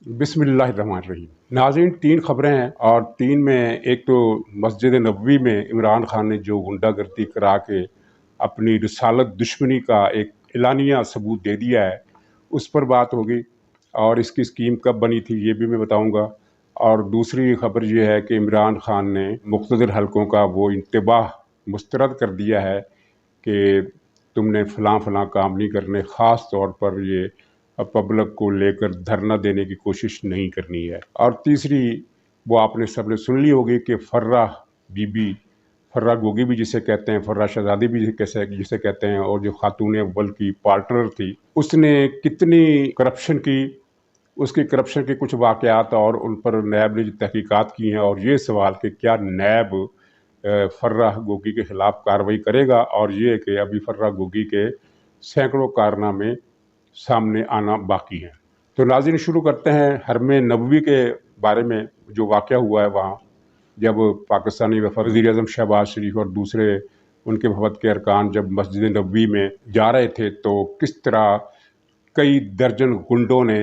बिस्मिल्लाहिर्रहमानिर्रहीम। नाज़रीन, तीन खबरें हैं और तीन में एक तो मस्जिद नबवी में इमरान खान ने जो गुंडागर्दी करा के अपनी रिसालत दुश्मनी का एक एलानिया सबूत दे दिया है, उस पर बात होगी। और इसकी स्कीम कब बनी थी ये भी मैं बताऊंगा। और दूसरी खबर ये है कि इमरान खान ने मुख्तलिफ हलकों का वो इंतबाह मुस्तरद कर दिया है कि तुमने फ़लाँ फ़लाँ काम नहीं करने, ख़ास तौर पर ये पब्लिक को लेकर धरना देने की कोशिश नहीं करनी है। और तीसरी, वो आपने सबने सुन ली होगी कि फर्रा बीबी, फर्रा गोगी भी जिसे कहते हैं, फर्रा शहजादी भी जिसे कहते हैं, और जो खातून अव्वल की पार्टनर थी, उसने कितनी करप्शन की, उसकी करप्शन के कुछ वाक़यात और उन पर नैब ने जो तहकीकात की हैं, और ये सवाल कि क्या नैब फर्रा गोगी के ख़िलाफ़ कार्रवाई करेगा, और ये कि अभी फर्रा गोगी के सैकड़ों कारनामे सामने आना बाकी हैं। तो नाज़रीन, शुरू करते हैं हरम नबवी के बारे में जो वाक़या हुआ है वहाँ, जब पाकिस्तानी वज़ीर-ए-आज़म शहबाज शरीफ और दूसरे उनके वफ़द के अरकान जब मस्जिद नबवी में जा रहे थे, तो किस तरह कई दर्जन गुंडों ने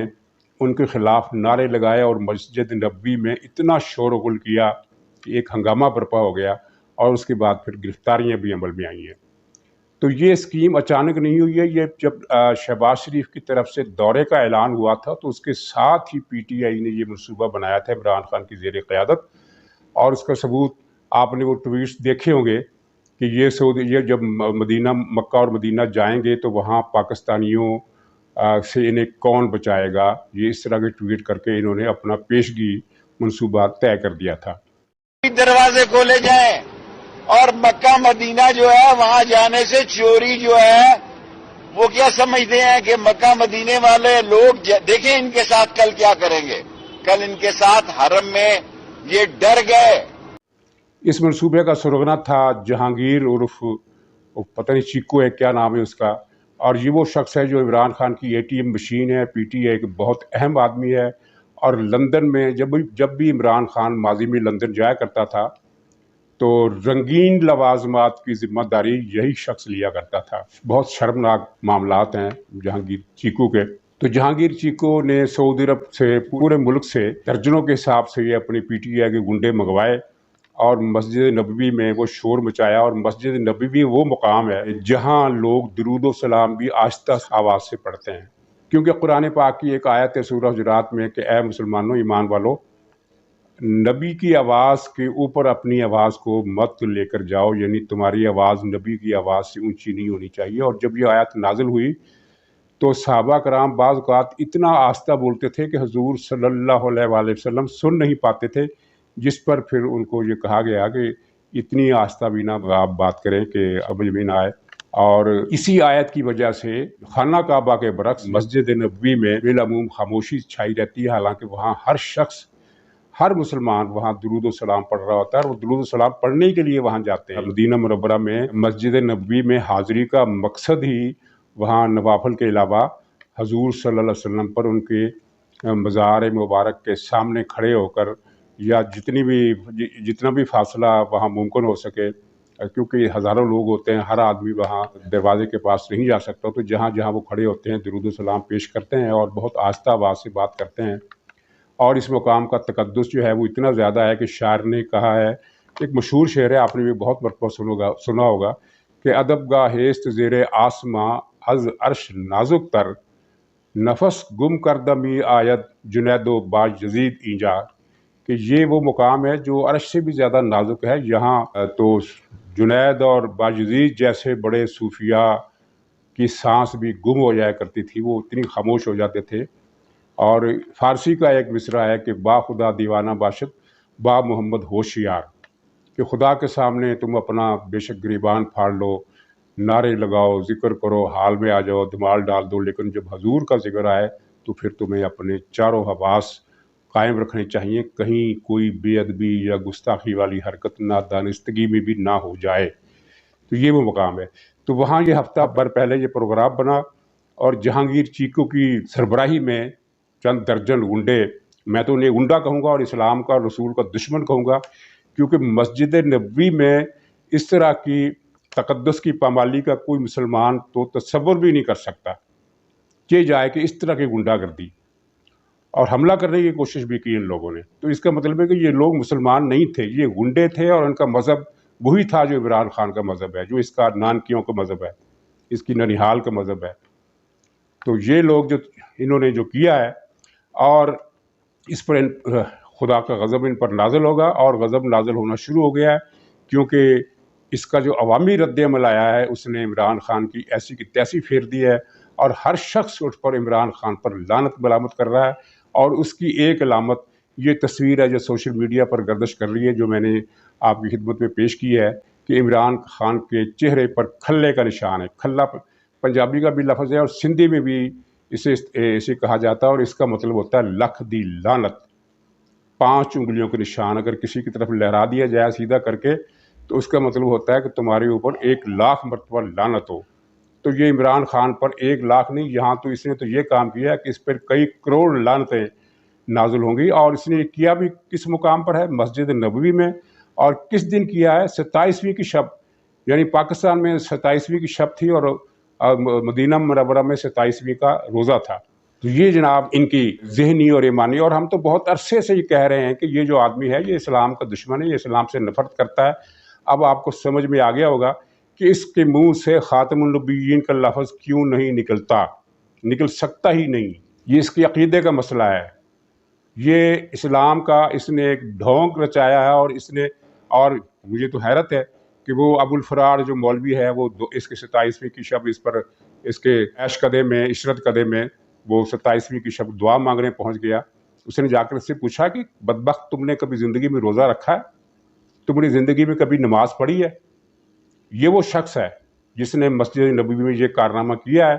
उनके ख़िलाफ़ नारे लगाए और मस्जिद नबवी में इतना शोर-गुल किया कि एक हंगामा बर्पा हो गया, और उसके बाद फिर गिरफ्तारियाँ भी अमल में आई हैं। तो ये स्कीम अचानक नहीं हुई है। ये जब शहबाज शरीफ की तरफ से दौरे का ऐलान हुआ था, तो उसके साथ ही पीटीआई ने ये मनसूबा बनाया था इमरान खान की ज़ेर क़यादत। और उसका सबूत आपने वो ट्वीट्स देखे होंगे कि ये जब मदीना, मक्का और मदीना जाएंगे तो वहाँ पाकिस्तानियों से इन्हें कौन बचाएगा, ये इस तरह के ट्वीट करके इन्होंने अपना पेशगी मनसूबा तय कर दिया था। दरवाजे खोले जाएं और मक्का मदीना जो है वहां जाने से चोरी जो है वो क्या समझते हैं कि मक्का मदीने वाले लोग देखें इनके साथ कल क्या करेंगे। कल इनके साथ हरम में ये डर गए। इस मनसूबे का सुरगना था जहांगीर उर्फ पता नहीं चीकू है, क्या नाम है उसका। और ये वो शख्स है जो इमरान खान की एटीएम मशीन है, पीटीआई के बहुत अहम आदमी है। और लंदन में जब भी इमरान खान माजी में लंदन जाया करता था, तो रंगीन लवाजमात की जिम्मेदारी यही शख्स लिया करता था। बहुत शर्मनाक मामलात हैं जहांगीर चीकू के। तो जहांगीर चीकू ने सऊदी अरब से, पूरे मुल्क से दर्जनों के हिसाब से ये अपनी पीटीआई के गुंडे मंगवाए और मस्जिद नबवी में वो शोर मचाया। और मस्जिद नबवी वो मुकाम है जहाँ लोग दुरूद सलाम भी आहिस्ता आवाज़ से पढ़ते हैं, क्योंकि कुरान पाक की एक आयत है सूरह हुजरात में कि ऐ मुसलमानों, ईमान वालों, नबी की आवाज़ के ऊपर अपनी आवाज़ को मत लेकर जाओ, यानी तुम्हारी आवाज़ नबी की आवाज़ से ऊंची नहीं होनी चाहिए। और जब ये आयत नाजिल हुई तो सहाबा कराम बाज़ औक़ात इतना आहिस्ता बोलते थे कि हुज़ूर सल्लल्लाहु अलैहि वसल्लम सुन नहीं पाते थे, जिस पर फिर उनको ये कहा गया कि इतनी आहिस्ता भी ना आप बात करें कि समझ में ना आए। और इसी आयत की वजह से खाना काबा के बरक्स मस्जिद नबवी में बिलअमूम खामोशी छाई रहती है, हालांकि वहाँ हर शख्स, हर मुसलमान वहाँ दुरूद सलाम पढ़ रहा होता है, और वो दुरूद सलाम पढ़ने के लिए वहाँ जाते हैं। मदीना मुनव्वरा में मस्जिद नबवी में हाज़िरी का मकसद ही वहाँ नवाफिल के अलावा हजूर सल्लल्लाहु अलैहि वसल्लम पर उनके मज़ार मुबारक के सामने खड़े होकर, या जितना भी फासला वहाँ मुमकिन हो सके, क्योंकि हज़ारों लोग होते हैं, हर आदमी वहाँ दरवाजे के पास नहीं जा सकता, तो जहाँ जहाँ वो खड़े होते हैं दुरूद सलाम पेश करते हैं और बहुत आहिस्ता आवाज़ से बात करते हैं। और इस मुकाम का तकद्दुस जो है वो इतना ज़्यादा है कि शायर ने कहा है, एक मशहूर शेर है, आपने भी बहुत मरतबा सुना होगा कि अदब गा हेस्त ज़ेरे आसमां अज अर्श नाजुक तर, नफस गुम कर दमी आयत जुनैदो बाज यजीद ईजा। कि ये वो मुकाम है जो अर्श से भी ज़्यादा नाजुक है। यहाँ तो जुनैद और बायज़ीद जैसे बड़े सूफिया की सांस भी गुम हो जाया करती थी, वो इतनी खामोश हो जाते थे। और फ़ारसी का एक मिसरा है कि बा खुदा दीवाना बाशत, बा मोहम्मद होशियार, कि खुदा के सामने तुम अपना बेशक गिरीबान फाड़ लो, नारे लगाओ, ज़िक्र करो, हाल में आ जाओ, धमाल डाल दो, लेकिन जब हजूर का जिक्र आए तो फिर तुम्हें अपने चारों हवास कायम रखने चाहिए, कहीं कोई बेअदबी या गुस्ताखी वाली हरकत ना दानिस्तगी में भी ना हो जाए। तो ये वो मुकाम है। तो वहाँ ये हफ्ता भर पहले ये प्रोग्राम बना, और जहांगीर चीकू की सरबराही में चंद दर्जन गुंडे, मैं तो उन्हें गुंडा कहूँगा और इस्लाम का, रसूल का दुश्मन कहूँगा, क्योंकि मस्जिद नबवी में इस तरह की तकद्दुस की पामाली का कोई मुसलमान तो तसव्वुर भी नहीं कर सकता कि जाए कि इस तरह की गुंडागर्दी। اور حملہ کرنے کی کوشش بھی کی ان لوگوں نے. تو اس کا مطلب ہے کہ یہ لوگ مسلمان نہیں تھے، یہ گنڈے تھے، اور ان کا مذہب وہی تھا جو عمران خان کا مذہب ہے، جو اس کا نانکیوں کا مذہب ہے، اس کی ننیحال کا مذہب ہے. تو یہ لوگ جو انہوں نے جو کیا ہے، اور اس پر خدا کا غضب ان پر نازل ہوگا، اور غضب نازل ہونا شروع ہو گیا ہے، کیونکہ اس کا جو عوامی رد عمل آیا ہے اس نے عمران خان کی ایسی کی تیسی پھیر دی ہے، اور ہر شخص اس پر عمران خان پر لعنت ملامت کر رہا ہے. اور اس کی ایک علامت یہ تصویر ہے جو سوشل میڈیا پر گردش کر رہی ہے، جو میں نے آپ کی خدمت میں پیش کی ہے، کہ عمران خان کے چہرے پر کھلے کا نشان ہے. کھلا پنجابی کا بھی لفظ ہے، اور سندھی میں بھی اسے کہا جاتا ہے، اور اس کا مطلب ہوتا ہے لکھ دی لعنت. 5 انگلیوں کے نشان اگر کسی کی طرف لہرا دیا جائے سیدھا کر کے، تو اس کا مطلب ہوتا ہے کہ تمہارے اوپر 1,00,000 مرتبہ لعنت ہو. تو یہ عمران خان پر 1,00,000 نہیں، یہاں تو اس نے تو یہ کام کیا کہ اس پر کئی کروڑ لعنتیں نازل ہوں گی. اور اس نے یہ کیا بھی کس مقام پر ہے؟ مسجد نبوی میں. اور کس دن کیا ہے؟ 27ویں کی شب، یعنی پاکستان میں 27ویں کی شب تھی، اور مدینہ منورہ میں 27ویں کا روزہ تھا. تو یہ جناب ان کی ذہنی اور ایمانی، اور ہم تو بہت عرصے سے یہ کہہ رہے ہیں کہ یہ جو آدمی ہے یہ اسلام کا دشمن ہے، یہ اسلام سے نفرت کرتا ہے. اب آپ کو سمجھ میں آ گیا ہوگا کہ اس کے منہ سے خاتم النبیین کا لفظ کیوں نہیں نکلتا، نکل سکتا ہی نہیں. یہ اس کے عقیدے کا مسئلہ ہے. یہ اسلام کا اس نے ایک ڈھونگ رچایا ہے، اور مجھے تو حیرت ہے کہ وہ ابو الفرار جو مولوی ہے، وہ اس کے 27ویں کی شب اس پر اس کے عیش قدے میں، عشرت قدے میں وہ 27ویں کی شب دعا مانگنے پہنچ گیا. اس نے جا کر اس سے پوچھا کہ بدبخت، تم نے کبھی زندگی میں روزہ رکھا ہے؟ تم نے زندگی میں کبھی نماز پڑھی ہے؟ یہ وہ شخص ہے جس نے مسجد نبوی میں یہ کارنامہ کیا ہے.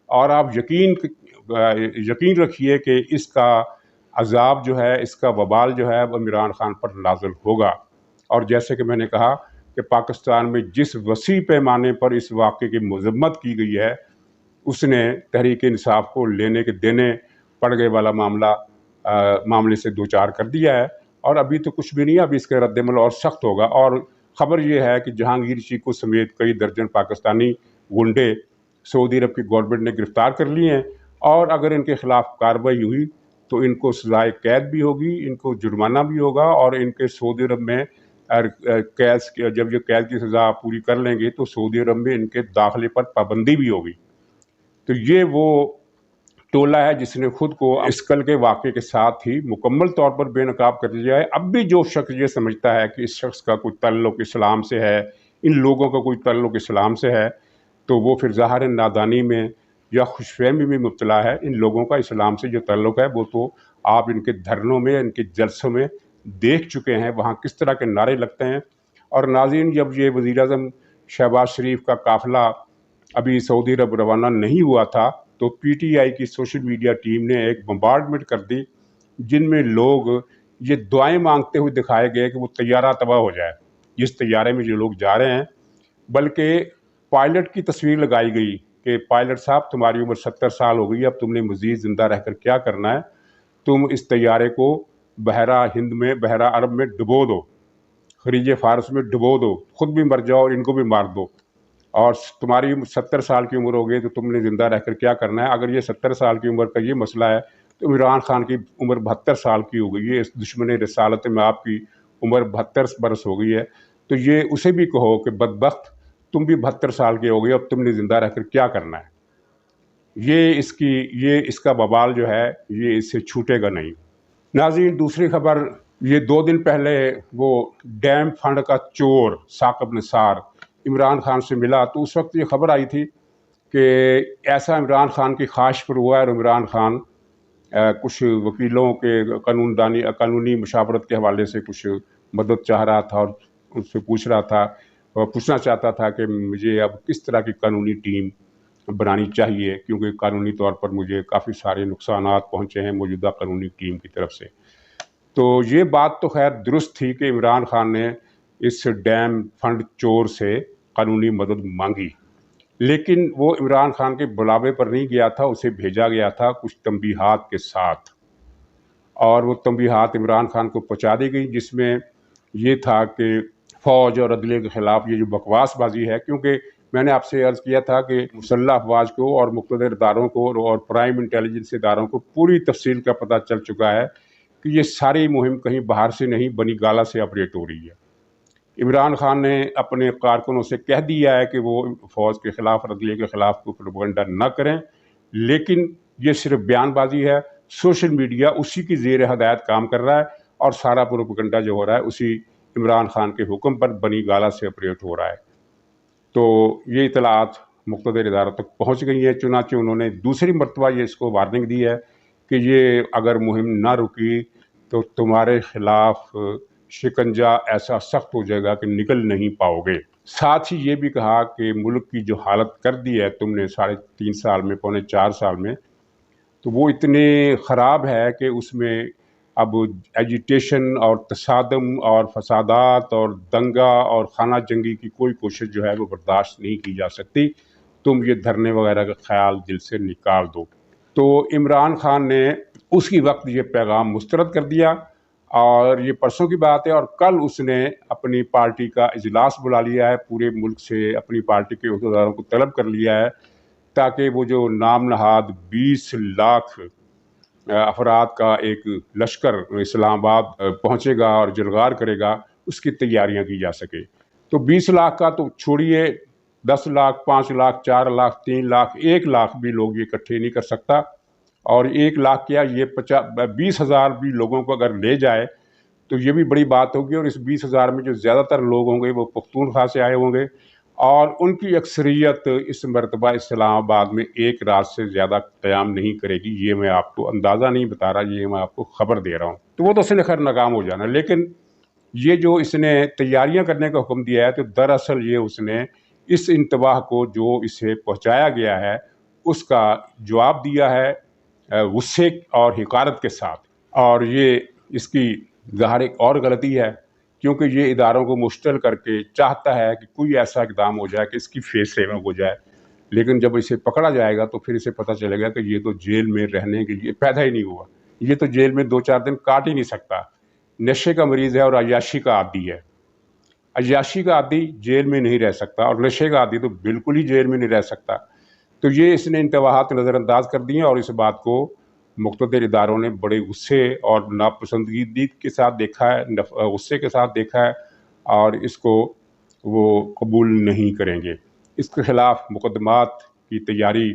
اور آپ یقین رکھیے کہ اس کا عذاب جو ہے، اس کا وبال جو ہے وہ عمران خان پر نازل ہوگا. اور جیسے کہ میں نے کہا کہ پاکستان میں جس وسیع پیمانے پر اس واقعے کی مذمت کی گئی ہے، اس نے تحریک انصاف کو لینے کے دینے پڑ گئے والا معاملے سے دوچار کر دیا ہے. اور ابھی تو کچھ بھی نہیں ہے، ابھی اس کا رد عمل اور سخت ہوگا. اور خبر یہ ہے کہ جہانگیر چیکو سمیت کئی درجن پاکستانی گنڈے سعودی عرب کی گورنمنٹ نے گرفتار کر لیے ہیں، اور اگر ان کے خلاف کارروائی ہوئی تو ان کو سزائے قید بھی ہوگی، ان کو جرمانہ بھی ہوگا، اور ان کے سعودی عرب میں جب یہ قید کی سزا پوری کر لیں گے تو سعودی عرب میں ان کے داخلے پر پابندی بھی ہوگی. تو یہ وہ ٹولہ ہے جس نے خود کو اسکل کے واقعے کے ساتھ ہی مکمل طور پر بے نقاب کر دیا ہے. اب بھی جو شخص یہ سمجھتا ہے کہ اس شخص کا کوئی تعلق اسلام سے ہے، ان لوگوں کا کوئی تعلق اسلام سے ہے، تو وہ پھر ظاہر نادانی میں یا خوش فہمی میں مبتلا ہے. ان لوگوں کا اسلام سے جو تعلق ہے وہ تو آپ ان کے دھرنوں میں، ان کے جلسوں میں دیکھ چکے ہیں، وہاں کس طرح کے نعرے لگتے ہیں. اور ناظرین، جب یہ وزیر اعظم شہباز شریف کا قافلہ ابھی سعودی عرب روانہ نہیں ہوا تھا تو پی ٹی آئی کی سوشل میڈیا ٹیم نے ایک بمبارڈمنٹ کر دی، جن میں لوگ یہ دعائیں مانگتے ہوئے دکھائے گئے کہ وہ طیارہ تباہ ہو جائے، جس طیارے میں جو لوگ جا رہے ہیں. بلکہ پائلٹ کی تصویر لگائی گئی کہ پائلٹ صاحب، تمہاری عمر 70 سال ہو گئی، اب تم نے مزید زندہ رہ کر کیا کرنا ہے؟ تم اس طیارے کو بحیرہ ہند میں، بحیرہ عرب میں ڈبو دو، خلیج فارس میں ڈبو دو، خود بھی مر جاؤ اور ان کو بھی مار دو. اور تمہاری 70 سال کی عمر ہو گئی تو تم نے زندہ رہ کر کیا کرنا ہے؟ اگر یہ 70 سال کی عمر کا یہ مسئلہ ہے تو عمران خان کی عمر 72 سال کی ہو گئی ہے، اس دشمن رسالت میں آپ کی عمر 72 برس ہو گئی ہے. تو یہ اسے بھی کہو کہ بدبخت، تم بھی 72 سال کے ہو گئے، اب تم نے زندہ رہ کر کیا کرنا ہے؟ یہ اس کا وبال جو ہے یہ اس سے چھوٹے گا نہیں. ناظرین، دوسری خبر، یہ 2 دن پہلے وہ ڈیم فنڈ کا چور ثاقب نثار عمران خان سے ملا، تو اس وقت یہ خبر آئی تھی کہ ایسا عمران خان کی خواہش پر ہوا ہے، اور عمران خان کچھ وکیلوں کے قانونی مشاورت کے حوالے سے کچھ مدد چاہ رہا تھا، اور ان سے پوچھنا چاہتا تھا کہ مجھے اب کس طرح کی قانونی ٹیم بنانی چاہیے، کیونکہ قانونی طور پر مجھے کافی سارے نقصانات پہنچے ہیں موجودہ قانونی ٹیم کی طرف سے. تو یہ بات تو خیر درست تھی کہ عمران خان نے اس ڈیم فنڈ چور سے قانونی مدد مانگی، لیکن وہ عمران خان کے بلاوے پر نہیں گیا تھا، اسے بھیجا گیا تھا کچھ تنبیہات کے ساتھ، اور وہ تنبیہات عمران خان کو پہنچا دی گئی، جس میں یہ تھا کہ فوج اور عدلیہ کے خلاف یہ جو بکواس بازی ہے، کیونکہ میں نے آپ سے عرض کیا تھا کہ مسلح افواج کو اور مقتدر اداروں کو اور پرائم انٹیلیجنس اداروں کو پوری تفصیل کا پتہ چل چکا ہے کہ یہ ساری مہم کہیں باہر سے نہیں بنی گالا سے آپریٹ ہو رہی ہے۔ عمران خان نے اپنے کارکنوں سے کہہ دیا ہے کہ وہ فوج کے خلاف اور عدلیہ کے خلاف کوئی پروپیگنڈا نہ کریں، لیکن یہ صرف بیان بازی ہے۔ سوشل میڈیا اسی کی زیر ہدایت کام کر رہا ہے اور سارا پروپیگنڈا جو ہو رہا ہے اسی عمران خان کے حکم پر بنی گالا سے آپریٹ ہو رہا ہے۔ تو یہ اطلاعات مقتدر اداروں تک پہنچ گئی ہیں، چنانچہ انہوں نے دوسری مرتبہ یہ اس کو وارننگ دی ہے کہ یہ اگر مہم نہ رکی تو تمہارے خلاف شکنجہ ایسا سخت ہو جائے گا کہ نکل نہیں پاؤ گے۔ ساتھ ہی یہ بھی کہا کہ ملک کی جو حالت کر دی ہے تم نے 3.5 سال میں، 3.25 سال میں، تو وہ اتنے خراب ہے کہ اس میں اب ایجیٹیشن اور تصادم اور فسادات اور دنگا اور خانہ جنگی کی کوئی کوشش جو ہے وہ برداشت نہیں کی جا سکتی۔ تم یہ دھرنے وغیرہ کا خیال دل سے نکال دو۔ تو عمران خان نے اسی وقت یہ پیغام مسترد کر دیا، اور یہ پرسوں کی بات ہے، اور کل اس نے اپنی پارٹی کا اجلاس بلا لیا ہے، پورے ملک سے اپنی پارٹی کے عہدیداروں کو طلب کر لیا ہے تاکہ وہ جو نام نہاد 20 لاکھ افراد کا ایک لشکر اسلام آباد پہنچے گا اور جلغار کرے گا، اس کی تیاریاں کی جا سکے۔ تو 20 لاکھ کا تو چھوڑیے، 10 لاکھ، 5 لاکھ، 4 لاکھ، 3 لاکھ، 1 لاکھ بھی لوگ یہ اکٹھے نہیں کر سکتا، اور 1 لاکھ کیا، یہ 20,000 بھی لوگوں کو اگر لے جائے تو یہ بھی بڑی بات ہوگی، اور اس 20,000 میں جو زیادہ تر لوگ ہوں گے وہ پختونخوا سے آئے ہوں گے، اور ان کی اکثریت اس مرتبہ اسلام آباد میں ایک رات سے زیادہ قیام نہیں کرے گی۔ یہ میں آپ کو اندازہ نہیں بتا رہا، یہ میں آپ کو خبر دے رہا ہوں۔ تو وہ تو اس نے خیر ناکام ہو جانا، لیکن یہ جو اس نے تیاریاں کرنے کا حکم دیا ہے تو دراصل یہ اس نے اس انتباہ کو جو اسے پہنچایا گیا ہے اس کا جواب دیا ہے غصے اور حقارت کے ساتھ، اور یہ اس کی ظاہر ایک اور غلطی ہے، کیونکہ یہ اداروں کو مشتعل کر کے چاہتا ہے کہ کوئی ایسا اقدام ہو جائے کہ اس کی فیس سیونگ ہو جائے، لیکن جب اسے پکڑا جائے گا تو پھر اسے پتہ چلے گا کہ یہ تو جیل میں رہنے کے لیے پیدا ہی نہیں ہوا، یہ تو جیل میں 2-4 دن کاٹ ہی نہیں سکتا، نشے کا مریض ہے اور عیاشی کا عادی ہے۔ عیاشی کا عادی جیل میں نہیں رہ سکتا، اور نشے کا عادی تو بالکل ہی جیل میں نہیں رہ سکتا۔ تو یہ اس نے انتباہات نظر انداز کر دی ہیں، اور اس بات کو مقتدر اداروں نے بڑے غصے اور ناپسندیدگی کے ساتھ دیکھا ہے، غصے کے ساتھ دیکھا ہے، اور اس کو وہ قبول نہیں کریں گے۔ اس کے خلاف مقدمات کی تیاری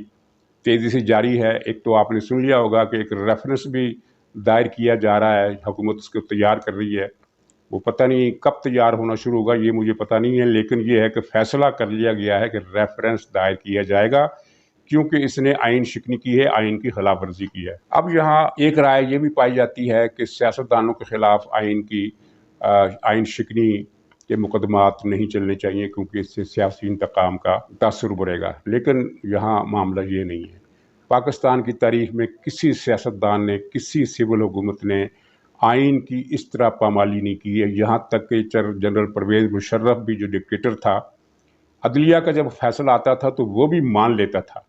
تیزی سے جاری ہے۔ ایک تو آپ نے سن لیا ہوگا کہ ایک ریفرنس بھی دائر کیا جا رہا ہے، حکومت اس کو تیار کر رہی ہے، وہ پتہ نہیں کب تیار ہونا شروع ہوگا، یہ مجھے پتہ نہیں ہے، لیکن یہ ہے کہ فیصلہ کر لیا گیا ہے کہ ریفرنس دائر کیا جائے گا، کیونکہ اس نے آئین شکنی کی ہے، آئین کی خلاف ورزی کی ہے۔ اب یہاں ایک رائے یہ بھی پائی جاتی ہے کہ سیاستدانوں کے خلاف آئین شکنی کے مقدمات نہیں چلنے چاہیے، کیونکہ اس سے سیاسی انتقام کا تاثر ابھرے گا، لیکن یہاں معاملہ یہ نہیں ہے۔ پاکستان کی تاریخ میں کسی سیاستدان نے، کسی سول حکومت نے آئین کی اس طرح پامالی نہیں کی ہے، یہاں تک کہ جنرل پرویز مشرف بھی جو ڈکٹیٹر تھا، عدلیہ کا جب فیصلہ آتا تھا تو وہ بھی مان لیتا تھا،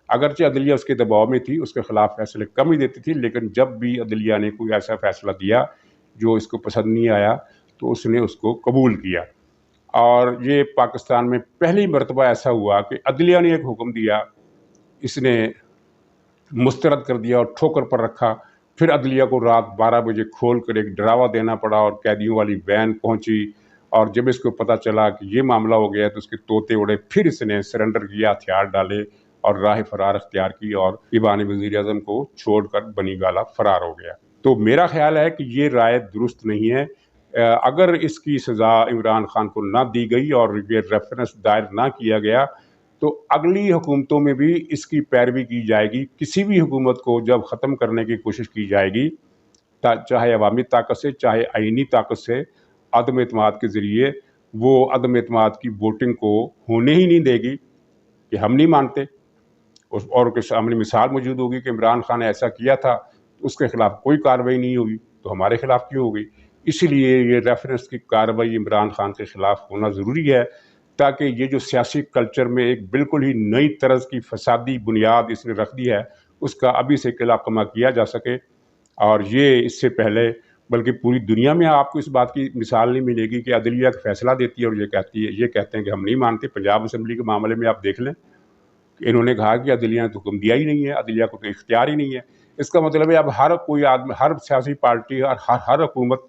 اگرچہ عدلیہ اس کے دباؤ میں تھی، اس کے خلاف فیصلے کم ہی دیتی تھی، لیکن جب بھی عدلیہ نے کوئی ایسا فیصلہ دیا جو اس کو پسند نہیں آیا تو اس نے اس کو قبول کیا۔ اور یہ پاکستان میں پہلی مرتبہ ایسا ہوا کہ عدلیہ نے ایک حکم دیا، اس نے مسترد کر دیا اور ٹھوکر پر رکھا، پھر عدلیہ کو رات 12 بجے کھول کر ایک ڈراوا دینا پڑا، اور قیدیوں والی وین پہنچی، اور جب اس کو پتہ چلا کہ یہ معاملہ ہو گیا تو اس کے طوطے اڑے، پھر اس نے سرنڈر کیا، ہتھیار ڈالے اور راہ فرار اختیار کی، اور ایوان وزیر اعظم کو چھوڑ کر بنی گالا فرار ہو گیا۔ تو میرا خیال ہے کہ یہ رائے درست نہیں ہے۔ اگر اس کی سزا عمران خان کو نہ دی گئی اور یہ ریفرنس دائر نہ کیا گیا تو اگلی حکومتوں میں بھی اس کی پیروی کی جائے گی۔ کسی بھی حکومت کو جب ختم کرنے کی کوشش کی جائے گی، چاہے عوامی طاقت سے، چاہے آئینی طاقت سے، عدم اعتماد کے ذریعے، وہ عدم اعتماد کی ووٹنگ کو ہونے ہی نہیں دے گی کہ ہم نہیں مانتے، اور کے سامنے مثال موجود ہوگی کہ عمران خان نے ایسا کیا تھا، اس کے خلاف کوئی کارروائی نہیں ہوگی تو ہمارے خلاف کیوں ہوگی؟ اسی لیے یہ ریفرنس کی کارروائی عمران خان کے خلاف ہونا ضروری ہے، تاکہ یہ جو سیاسی کلچر میں ایک بالکل ہی نئی طرز کی فسادی بنیاد اس نے رکھ دی ہے، اس کا ابھی سے قلع کما کیا جا سکے، اور یہ اس سے پہلے बल्कि पूरी दुनिया में आपको इस बात की मिसाल नहीं मिलेगी कि अदलिया का फैसला देती है और ये कहते हैं कि हम नहीं मानते। पंजाब असम्बली के मामले में आप देख लें, इन्होंने कहा कि अदलिया ने तो हुक्म दिया ही नहीं है, अदलिया को तो इख्तियार ही नहीं है। इसका मतलब है अब हर कोई आदमी, हर सियासी पार्टी और हर हुकूमत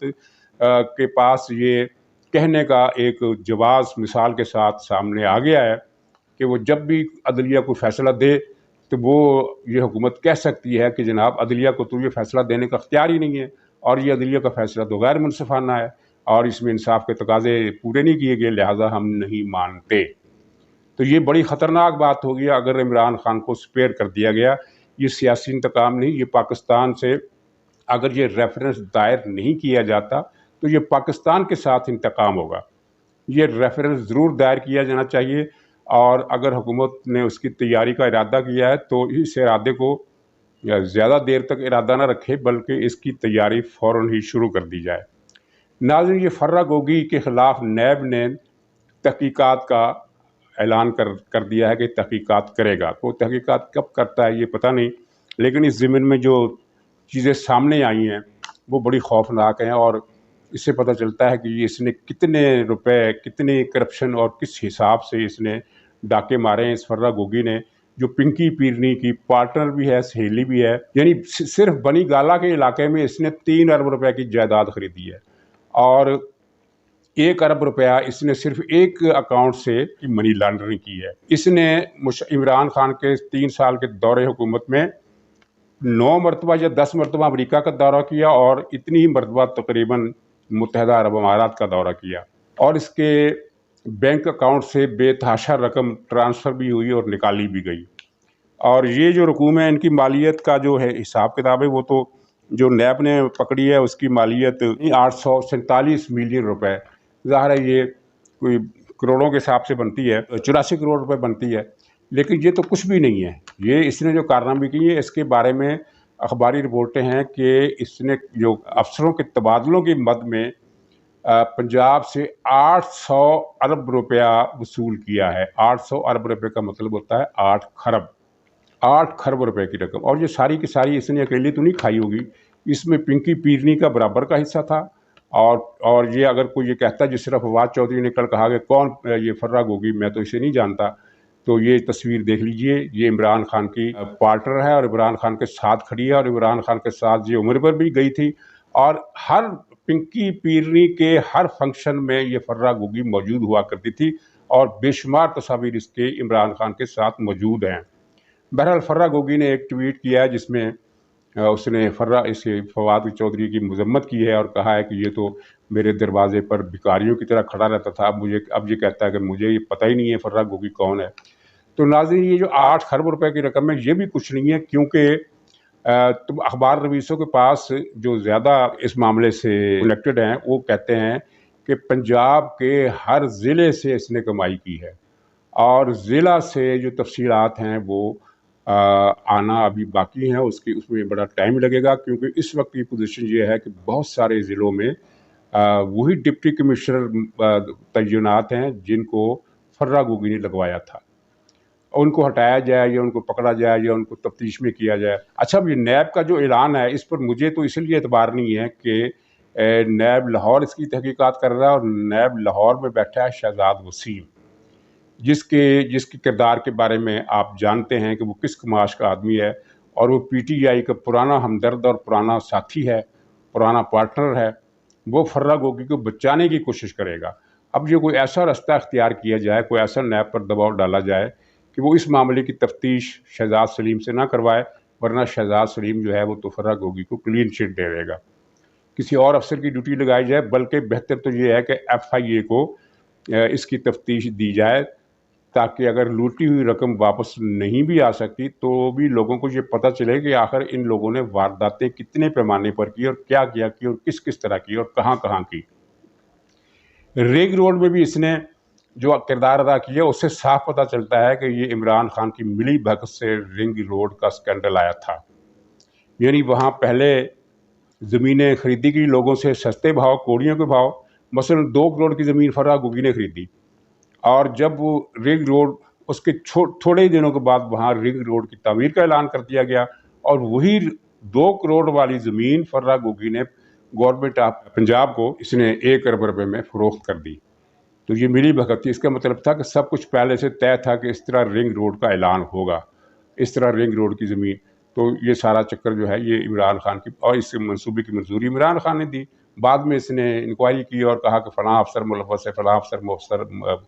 के पास ये कहने का एक जवाज़ मिसाल के साथ सामने आ गया है कि वो जब भी अदलिया को फैसला दे तो वो ये हुकूमत कह सकती है कि जनाब अदलिया को तो ये फैसला देने का इख्तियार ही नहीं है, और ये अदलिया का फैसला तो गैर मुनसिफाना है और इसमें इंसाफ के तकाजे पूरे नहीं किए गए, लिहाजा हम नहीं मानते। तो ये बड़ी ख़तरनाक बात होगी अगर इमरान खान को स्पेयर कर दिया गया। ये सियासी इंतकाम नहीं, ये पाकिस्तान से अगर ये रेफरेंस दायर नहीं किया जाता तो ये पाकिस्तान के साथ इंतकाम होगा। ये रेफरेंस ज़रूर दायर किया जाना चाहिए, और अगर हुकूमत ने उसकी तैयारी का इरादा किया है तो इस इरादे को ज़्यादा देर तक इरादा ना रखे, बल्कि इसकी तैयारी फ़ौरन ही शुरू कर दी जाए। नाज़रीन, ये फर्रा गोगी के ख़िलाफ़ नैब ने तहकीकात का ऐलान कर दिया है कि तहकीकात करेगा। तो तहकीकात कब करता है ये पता नहीं, लेकिन इस ज़मीन में जो चीज़ें सामने आई हैं वो बड़ी खौफनाक हैं, और इससे पता चलता है कि इसने कितने रुपए, कितनी करप्शन और किस हिसाब से इसने डाके मारे हैं इस फर्रा गोगी ने, जो पिंकी पीरनी की पार्टनर भी है, सहेली भी है। यानी सिर्फ बनी गाला के इलाके में इसने 3 अरब रुपए की जायदाद खरीदी है, और 1 अरब रुपया इसने सिर्फ एक अकाउंट से मनी लॉन्ड्रिंग की है। इसने इमरान खान के 3 साल के दौरे हुकूमत में 9 मरतबा या 10 मरतबा अमरीका का दौरा किया, और इतनी ही मरतबा तकरीबन मुत्तहदा अरब अमारात का दौरा किया, और इसके बैंक अकाउंट से बेतहाशा रकम ट्रांसफ़र भी हुई और निकाली भी गई। और ये जो रकूम है, इनकी मालियत का जो है हिसाब किताब है, वो तो जो नैब ने पकड़ी है उसकी मालियत 847 मिलियन रुपए। ज़ाहिर है ये कोई करोड़ों के हिसाब से बनती है, 84 करोड़ रुपए बनती है, लेकिन ये तो कुछ भी नहीं है। ये इसने जो कारनामे किए इसके बारे में अखबारी रिपोर्टें हैं कि इसने जो अफसरों के तबादलों की मद में पंजाब से 800 अरब रुपया वसूल किया है। 800 अरब रुपये का मतलब होता है 8 खरब रुपए की रकम, और ये सारी की सारी इसने अकेली तो नहीं खाई होगी, इसमें पिंकी पीरनी का बराबर का हिस्सा था। और ये अगर कोई ये कहता है, जिस तरह फवाद चौधरी ने कल कहा कि कौन ये फर्रा गोगी, मैं तो इसे नहीं जानता, तो ये तस्वीर देख लीजिए, ये इमरान खान की पार्टनर है और इमरान खान के साथ खड़ी है, और इमरान खान के साथ ये उम्र पर भी गई थी, और हर पिंकी पीरनी के हर फंक्शन में ये फर्रा गोगी मौजूद हुआ करती थी, और बेशुमार तस्वीर इसके इमरान खान के साथ मौजूद हैं। बहरहाल फर्रा गोगी ने एक ट्वीट किया है जिसमें उसने इसे फवाद चौधरी की मजम्मत की है, और कहा है कि ये तो मेरे दरवाजे पर भिखारियों की तरह खड़ा रहता था, अब ये कहता है कि मुझे ये पता ही नहीं है फर्रा गोगी कौन है। तो नाज़रीन, ये जो 8 खरब रुपए की रकम है ये भी कुछ नहीं है, क्योंकि तो अखबार रवीसों के पास जो ज़्यादा इस मामले से कनेक्टेड हैं वो कहते हैं कि पंजाब के हर ज़िले से इसने कमाई की है, और ज़िला से जो तफसीलात हैं वो आना अभी बाकी हैं, उसमें बड़ा टाइम लगेगा, क्योंकि इस वक्त की पोजीशन ये है कि बहुत सारे ज़िलों में वही डिप्टी कमिश्नर तैनात हैं जिनको फर्रा गोगी ने लगवाया था। उनको हटाया जाए या उनको पकड़ा जाए या उनको तफ्तीश में किया जाए। अच्छा, अब ये नैब का जो ऐलान है इस पर मुझे तो इसलिए एतबार नहीं है कि नैब लाहौर इसकी तहकीकात कर रहा है, और नैब लाहौर में बैठा है शहजाद वसीम, जिसके किरदार के बारे में आप जानते हैं कि वो किस कमाश का आदमी है, और वो PTI का पुराना हमदर्द और पुराना साथी है, पुराना पार्टनर है। वो फर्रा गोगी को बचाने की कोशिश करेगा। अब ये कोई ऐसा रास्ता अख्तियार किया जाए, कोई ऐसा नैब पर दबाव डाला जाए कि वो इस मामले की तफ्तीश शहजाद सलीम से ना करवाए, वरना शहजाद सलीम जो है वो तो फर्रा गोगी को क्लीन चिट दे देगा। किसी और अफसर की ड्यूटी लगाई जाए, बल्कि बेहतर तो ये है कि FIA को इसकी तफ्तीश दी जाए, ताकि अगर लूटी हुई रकम वापस नहीं भी आ सकती तो भी लोगों को ये पता चले कि आखिर इन लोगों ने वारदातें कितने पैमाने पर की, और क्या किया की, और किस किस तरह की, और कहाँ कहाँ की। रिंग रोड में भी इसने जो किरदार अदा किया उससे साफ पता चलता है कि ये इमरान खान की मिली भगत से रिंग रोड का स्कैंडल आया था। यानी वहाँ पहले ज़मीनें खरीदी गई लोगों से सस्ते भाव, कौड़ियों के भाव। मसलन 2 करोड़ की ज़मीन फर्रा गोगी ने खरीदी, और जब वो रिंग रोड, उसके थोड़े ही दिनों के बाद वहाँ रिंग रोड की तामीर का ऐलान कर दिया गया, और वही 2 करोड़ वाली ज़मीन फर्रा गोगी ने गवर्नमेंट ऑफ पंजाब को इसने 1 अरब रुपए में फरोख्त कर दी। तो ये मिली भगत थी। इसका मतलब था कि सब कुछ पहले से तय था कि इस तरह रिंग रोड का ऐलान होगा, इस तरह रिंग रोड की ज़मीन। तो ये सारा चक्कर जो है ये इमरान खान की, और इस मंसूबे की मंजूरी इमरान खान ने दी। बाद में इसने इंक्वायरी की और कहा कि फ़लाँ अफसर मुलव्वस है, फ़लाँ अफसर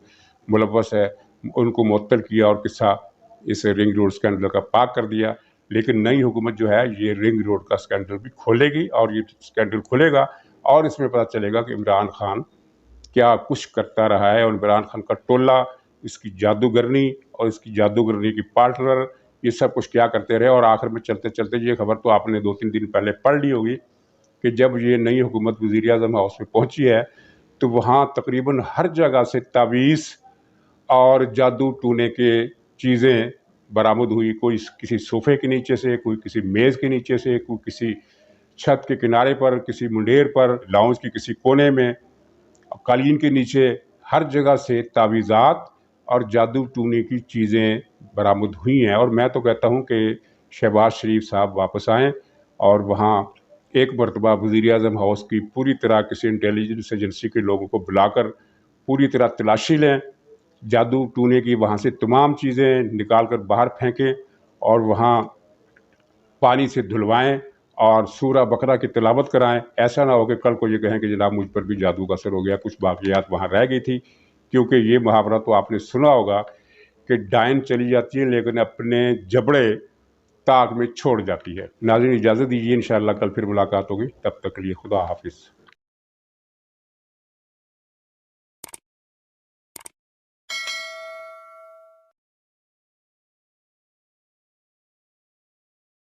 मुलव्वस है, उनको मुअत्तल किया और किस्सा इस रिंग रोड स्कैंडल का पाक कर दिया। लेकिन नई हुकूमत जो है ये रिंग रोड का स्कैंडल भी खोलेगी, और ये स्कैंडल खुलेगा और इसमें पता चलेगा कि इमरान खान क्या कुछ करता रहा है, और इमरान खान का टोला, इसकी जादूगरनी और इसकी जादूगरनी की पार्टनर, ये सब कुछ क्या करते रहे। और आखिर में चलते चलते, ये खबर तो आपने 2-3 दिन पहले पढ़ ली होगी कि जब ये नई हुकूमत वज़ीर आज़म हाउस में पहुंची है तो वहाँ तकरीबन हर जगह से तावीज़ और जादू टूने के चीज़ें बरामद हुई। कोई किसी सोफे के नीचे से, कोई किसी मेज़ के नीचे से, कोई किसी छत के किनारे पर, किसी मुंडेर पर, लाउंज की किसी कोने में, कालीन के नीचे, हर जगह से तावीज़ात और जादू टूने की चीज़ें बरामद हुई हैं। और मैं तो कहता हूं कि शहबाज शरीफ साहब वापस आएँ और वहाँ एक मरतबा वज़ीर आज़म हाउस की पूरी तरह किसी इंटेलिजेंस एजेंसी के लोगों को बुलाकर पूरी तरह तलाशी लें, जादू टूने की वहाँ से तमाम चीज़ें निकाल कर बाहर फेंकें और वहाँ पानी से धुलवाएं और सूरा बकरा की तिलावत कराएं। ऐसा ना हो कि कल को ये कहें कि जनाब मुझ पर भी जादू का असर हो गया, कुछ बाक़ियात वहाँ रह गई थी। क्योंकि ये मुहावरा तो आपने सुना होगा कि डायन चली जाती है लेकिन अपने जबड़े ताक में छोड़ जाती है। नाज़रीन, इजाज़त दीजिए, इंशाअल्लाह कल फिर मुलाकात होगी। तब तक के लिए खुदा हाफिज़।